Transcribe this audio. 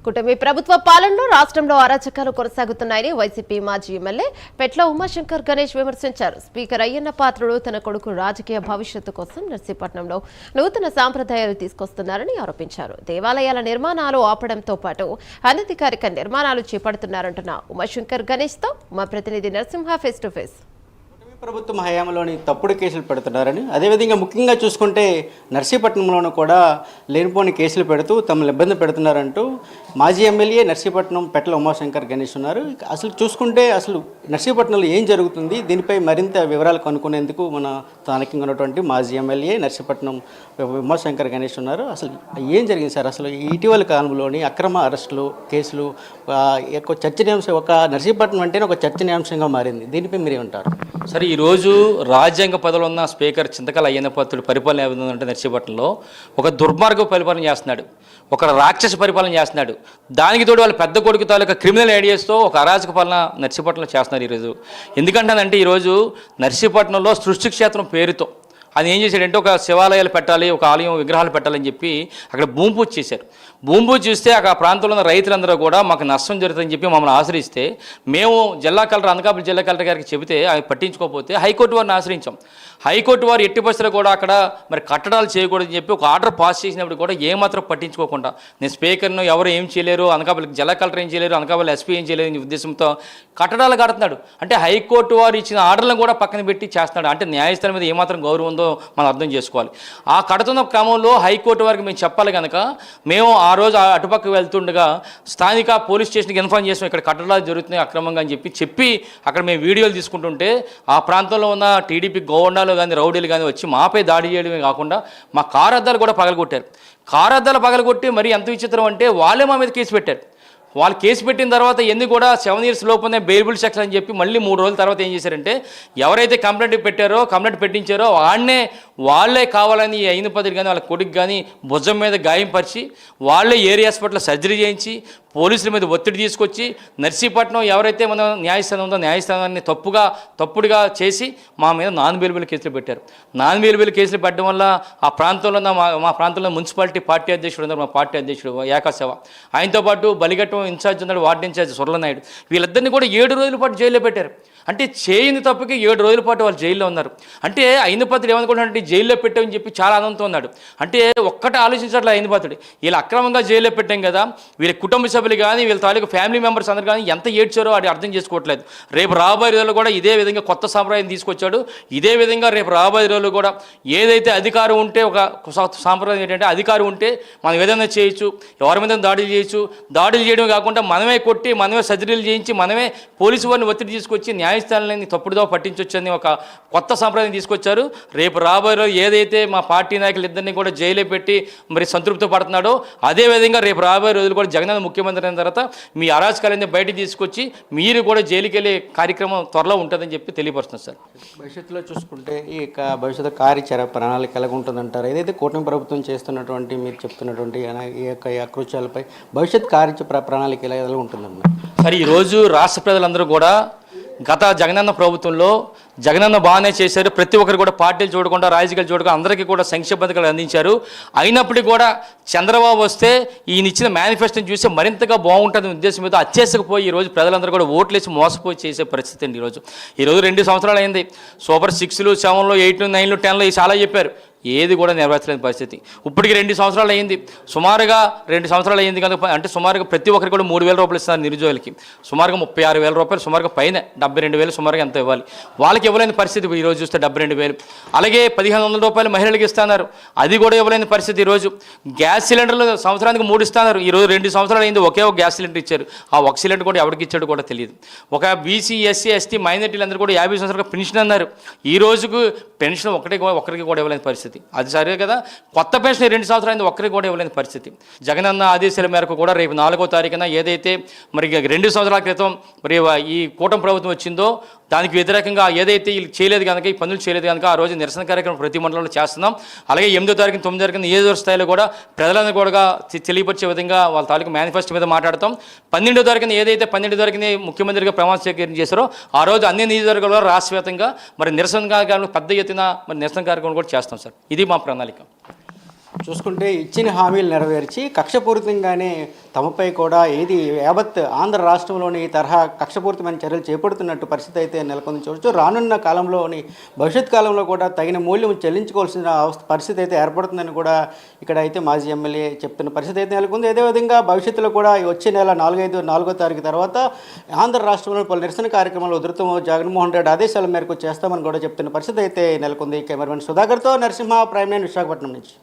కూటమి ప్రభుత్వ పాలనలో రాష్ట్రంలో అరాచకాలు కొనసాగుతున్నాయని వైసీపీ మాజీ ఎమ్మెల్యే పెట్ల ఉమాశంకర్ గణేష్ విమర్శించారు. స్పీకర్ అయ్యన్న పాత్రుడు తన కొడుకు రాజకీయ భవిష్యత్తు కోసం నర్సీపట్నంలో నూతన సాంప్రదాయాలు తీసుకొస్తున్నారని ఆరోపించారు. దేవాలయాల నిర్మాణాలు ఆపడంతో పాటు అనధికారిక నిర్మాణాలు చేపడుతున్నారంటున్న ఉమాశంకర్ గణేష్ తో మా ప్రతినిధి నరసింహ ఫేస్ టు ఫేస్. ప్రభుత్వం హయాంలోని తప్పుడు కేసులు పెడుతున్నారని, అదేవిధంగా ముఖ్యంగా చూసుకుంటే నర్సీపట్నంలోనూ కూడా లేనిపోని కేసులు పెడుతూ తమను ఇబ్బంది పెడుతున్నారంటూ మాజీ ఎమ్మెల్యే నర్సీపట్నం పెట్ల ఉమాశంకర్ గణేష్ ఉన్నారు. అసలు చూసుకుంటే అసలు నర్సీపట్నంలో ఏం జరుగుతుంది, దీనిపై మరింత వివరాలు కనుక్కునేందుకు మన స్థానికంగా ఉన్నటువంటి మాజీ ఎమ్మెల్యే నర్సీపట్నం ఉమాశంకర్ గణేష్ ఉన్నారు. అసలు ఏం జరిగింది సార్? అసలు ఇటీవల కాలంలోని అక్రమ అరెస్టులు కేసులు చర్చనీయాంశం, ఒక నర్సీపట్నం అంటేనే ఒక చర్చనీయాంశంగా మారింది. దీనిపై మీరు ఏమంటారు? సరే, ఈరోజు రాజ్యాంగ పదవిలో ఉన్న స్పీకర్ చింతకాయల అయ్యన్న పాత్రుడు పరిపాలన ఏ విధంగా అంటే నర్సీపట్నంలో ఒక దుర్మార్గ పరిపాలన చేస్తున్నాడు, ఒక రాక్షస పరిపాలన చేస్తున్నాడు. దానికి తోడు వాళ్ళ పెద్ద కొడుకు తాలూకా క్రిమినల్ ఐడియాస్తో ఒక అరాచక పాలన నర్సీపట్నంలో చేస్తున్నారు ఈరోజు. ఎందుకంటే ఈరోజు నర్సీపట్నంలో సృష్టి క్షేత్రం పేరుతో అది ఏం చేశాడంటే ఒక శివాలయాలు పెట్టాలి, ఒక ఆలయం విగ్రహాలు పెట్టాలని చెప్పి అక్కడ భూమి పూజ చేశారు. భూమి పూజ చూస్తే ఆ ప్రాంతంలో ఉన్న రైతులందరూ కూడా మాకు నష్టం జరుగుతుందని చెప్పి మమ్మల్ని ఆశ్రయిస్తే మేము జిల్లా కలెక్టర్ అనకాపల్లి జిల్లా కలెక్టర్ గారికి చెబితే అవి పట్టించుకోకపోతే హైకోర్టు వారిని ఆశ్రయించాం. హైకోర్టు వారు ఎట్టి పరిస్థితుల్లో కూడా అక్కడ మరి కట్టడాలు చేయకూడదని చెప్పి ఒక ఆర్డర్ పాస్ చేసినప్పుడు కూడా ఏమాత్రం పట్టించుకోకుండా నేను స్పీకర్ను ఎవరు ఏం చేయలేరు, అనకాపల్లి జిల్లా కలెక్టర్ ఏం చేయలేరు, అనకాపల్లి ఎస్పీ ఏం చేయలేరు అనే ఉద్దేశంతో కట్టడాలు కడుతున్నాడు. అంటే హైకోర్టు వారు ఇచ్చిన ఆర్డర్లను కూడా పక్కన పెట్టి చేస్తున్నాడు. అంటే న్యాయస్థానం మీద ఏమాత్రం గౌరవం ఉందో మనం అర్థం చేసుకోవాలి. ఆ కడుతున్న క్రమంలో హైకోర్టు వారికి మేము చెప్పాలి కనుక మేము ఆ రోజు అటుపక్క వెళ్తుండగా స్థానిక పోలీస్ స్టేషన్కి ఇన్ఫార్మ్ చేసాం, ఇక్కడ కట్టడాలు జరుగుతున్నాయి అక్రమంగా అని చెప్పి అక్కడ మేము వీడియోలు తీసుకుంటుంటే ఆ ప్రాంతంలో ఉన్న టీడీపీ గోండాలు కానీ రౌడీలు కానీ వచ్చి మాపై దాడి చేయడమే కాకుండా మా కారు అద్దాలు కూడా పగలగొట్టారు. కారు అద్దాలు పగలగొట్టి మరి ఎంత విచిత్రం అంటే వాళ్ళే మా మీద కేసు పెట్టారు. వాళ్ళు కేసు పెట్టిన తర్వాత ఎందుకు కూడా 7 years లోపునే బెయిలబుల్ సెక్షన్ అని చెప్పి మళ్ళీ 3 రోజుల తర్వాత ఏం చేశారంటే ఎవరైతే కంప్లైంట్ పెట్టించారో వాళ్ళే కావాలని ఈ 5 పదులు కానీ వాళ్ళ కొడుకు కానీ భుజం మీద గాయంపరిచి వాళ్ళే ఏరియా హాస్పిటల్లో సర్జరీ చేయించి పోలీసుల మీద ఒత్తిడి తీసుకొచ్చి నర్సీపట్నం ఎవరైతే మన న్యాయస్థానం ఉందో న్యాయస్థానాన్ని తప్పుడుగా చేసి మా మీద నాన్ బెయిలబుల్ కేసులు పెట్టారు. నాన్ బెయిలబుల్ కేసులు పెట్టడం వల్ల ఆ ప్రాంతంలో మా ప్రాంతంలో మున్సిపాలిటీ పార్టీ అధ్యక్షుడు ఉన్నారు, మా పార్టీ అధ్యక్షుడు ఏకాశవ, ఆయనతో పాటు బలిఘట్టం ఇన్ఛార్జ్ ఉన్నాడు, వార్డు ఇన్ఛార్జ్ సుర్లనాయుడు, వీళ్ళిద్దరిని కూడా 7 రోజుల పాటు జైల్లో పెట్టారు. అంటే చేయని తప్పుకి 7 రోజుల పాటు వాళ్ళు జైల్లో ఉన్నారు. అంటే ఐనపత్రుడు ఏమనుకుంటున్నాడంటే జైల్లో పెట్టామని చెప్పి చాలా ఆనందంతో ఉన్నాడు. అంటే ఒక్కటే ఆలోచించట్లే ఐనపత్రుడు, వీళ్ళు అక్రమంగా జైల్లో పెట్టాం కదా, వీళ్ళ కుటుంబ సభ్యులు కానీ వీళ్ళ తాలూకు ఫ్యామిలీ మెంబర్స్ అందరూ కానీ ఎంత ఏడ్చారో అది అర్థం చేసుకోవట్లేదు. రేపు రాబోయే రోజుల్లో కూడా ఇదే విధంగా కొత్త సాంప్రదాయం తీసుకొచ్చాడు. ఇదే విధంగా రేపు రాబోయే రోజుల్లో కూడా ఏదైతే అధికారం ఉంటే ఒక సాంప్రదాయం ఏంటంటే అధికారం ఉంటే మనం ఏదైనా చేయొచ్చు, ఎవరి మీద దాడులు చేయొచ్చు, దాడులు చేయడం కాకుండా మనమే కొట్టి మనమే సర్జరీలు చేయించి మనమే పోలీసు వారిని ఒత్తిడి తీసుకొచ్చి న్యాయస్థానాన్ని తప్పుడుదో పట్టించొచ్చని ఒక కొత్త సంప్రదాయం తీసుకొచ్చారు. రేపు రాబోయే రోజు ఏదైతే మా పార్టీ నాయకులు ఇద్దరిని కూడా జైల్లో పెట్టి మరి సంతృప్తి పడుతున్నాడో అదేవిధంగా రేపు రాబోయే రోజులు కూడా జగన్ ముఖ్యమంత్రి అయిన తర్వాత మీ అరాచకాలన్నీ బయటకు తీసుకొచ్చి మీరు కూడా జైలుకి వెళ్ళే కార్యక్రమం త్వరలో ఉంటుందని చెప్పి తెలియపరుస్తుంది సార్. భవిష్యత్తులో చూసుకుంటే ఈ భవిష్యత్తు కార్యాచరణ ప్రణాళిక ఎలాగ ఉంటుందంటారు? ఏదైతే కూటమి ప్రభుత్వం చేస్తున్నటువంటి మీరు చెప్తున్నటువంటి ఈ యొక్క అకృత్యాలపై భవిష్యత్ ప్రణాళిక ఎలా ఉంటుందన్నారు? సరే, ఈరోజు రాష్ట్ర ప్రజలందరూ కూడా గత జగనన్న ప్రభుత్వంలో జగనన్న బాగానే చేశారు. ప్రతి ఒక్కరు కూడా పార్టీలు చూడకుండా రాజకీయాలు చూడకుండా అందరికీ కూడా సంక్షేమ పథకాలు అందించారు. అయినప్పటికీ కూడా చంద్రబాబు వస్తే ఈయన ఇచ్చిన మేనిఫెస్టోని చూసి మరింతగా బాగుంటుంది ఉద్దేశం మీద అత్యాశకపోయి ఈరోజు ప్రజలందరూ కూడా ఓట్లేసి మోసపోయి చేసే పరిస్థితి అండి. ఈరోజు 2 సంవత్సరాలు అయింది. సూపర్ 6లు 7లు 8లు 9లు 10లు చాలా చెప్పారు, ఏది కూడా నెరవేర్చలేని పరిస్థితి. ఇప్పటికి 2 సంవత్సరాలు అయింది, సుమారుగా 2 సంవత్సరాలు అయింది కనుక అంటే సుమారుగా ప్రతి ఒక్కరికి కూడా 3,000 రూపాయలు ఇస్తున్నారు నిరుద్యోగులకి. సుమారుగా 36,000 రూపాయలు, సుమారుగా పైన 72,000 సుమారుగా ఎంత ఇవ్వాలి, వాళ్ళకి ఇవ్వలేని పరిస్థితి ఈరోజు చూస్తే 72,000. అలాగే 1,500 రూపాయలు మహిళలకు ఇస్తున్నారు, అది కూడా ఇవ్వలేని పరిస్థితి. ఈరోజు గ్యాస్ సిలిండర్లు సంవత్సరానికి 3 ఇస్తున్నారు. ఈరోజు 2 సంవత్సరాలు అయింది, ఒకే ఒక గ్యాస్ సిలిండర్ ఇచ్చారు. ఆ ఒక సిలిండర్ కూడా ఎవరికి ఇచ్చాడు కూడా తెలియదు. ఒక బీసీ ఎస్సీ ఎస్టీ మైనారిటీలు అందరూ కూడా 50 సంవత్సరాలుగా పెన్షన్ అన్నారు. ఈ రోజుకు పెన్షన్ ఒక్కరికి కూడా ఇవ్వలేని పరిస్థితి. అది సరే కదా, కొత్త పెన్షన్ 2 సంవత్సరాలు అయింది, ఒక్కరికి కూడా ఇవ్వలేని పరిస్థితి. జగనన్న ఆదేశాల మేరకు కూడా రేపు 4వ తారీఖున ఏదైతే మరి 2 సంవత్సరాల క్రితం మరి ఈ కూటమి ప్రభుత్వం వచ్చిందో దానికి వ్యతిరేకంగా ఏదైతే వీళ్ళు చేయలేదు కనుక, ఈ పనులు చేయలేదు కనుక ఆ రోజు నిరసన కార్యక్రమం ప్రతి మండలంలో చేస్తున్నాం. అలాగే 8వ తారీఖున 9వ తారీఖున నియోజకవర్గ స్థాయిలో కూడా ప్రజలను కూడా తెలియపరిచే విధంగా వాళ్ళ తాలూకు మేనిఫెస్టో మీద మాట్లాడతాం. 12వ తారీఖున ఏదైతే 12వ తారీఖున ముఖ్యమంత్రిగా ప్రమాణ స్వీకారం చేశారో ఆ రోజు అన్ని నియోజకవర్గాల్లో రాష్ట్రవ్యాప్తంగా మరి నిరసన కార్యక్రమం పెద్ద ఎత్తున మరి నిరసన కార్యక్రమం కూడా చేస్తాం సార్. ఇది మా ప్రణాళిక. చూసుకుంటే ఇచ్చిన హామీలు నెరవేర్చి కక్షపూరితంగానే తమపై కూడా ఏది యావత్ ఆంధ్ర రాష్ట్రంలోని ఈ తరహా కక్షపూరితమైన చర్యలు చేపడుతున్నట్టు పరిస్థితి అయితే నెలకొంది చూడొచ్చు. రానున్న కాలంలోని భవిష్యత్ కాలంలో కూడా తగిన మూల్యం చెల్లించుకోవాల్సిన పరిస్థితి అయితే ఏర్పడుతుందని కూడా ఇక్కడ అయితే మాజీ ఎమ్మెల్యే చెప్తున్న పరిస్థితి అయితే నెలకొంది. అదేవిధంగా భవిష్యత్తులో కూడా వచ్చే నెల 4 తారీఖు తర్వాత ఆంధ్ర రాష్ట్రంలో పలు నిరసన కార్యక్రమాలు ఉధృతం జగన్మోహన్ రెడ్డి ఆదేశాల మేరకు చేస్తామని కూడా చెప్తున్న పరిస్థితి అయితే నెలకొంది. కెమెరామెన్ సుధాకర్తో నరసింహ, ప్రైమ్ నైన్, విశాఖపట్నం నుంచి.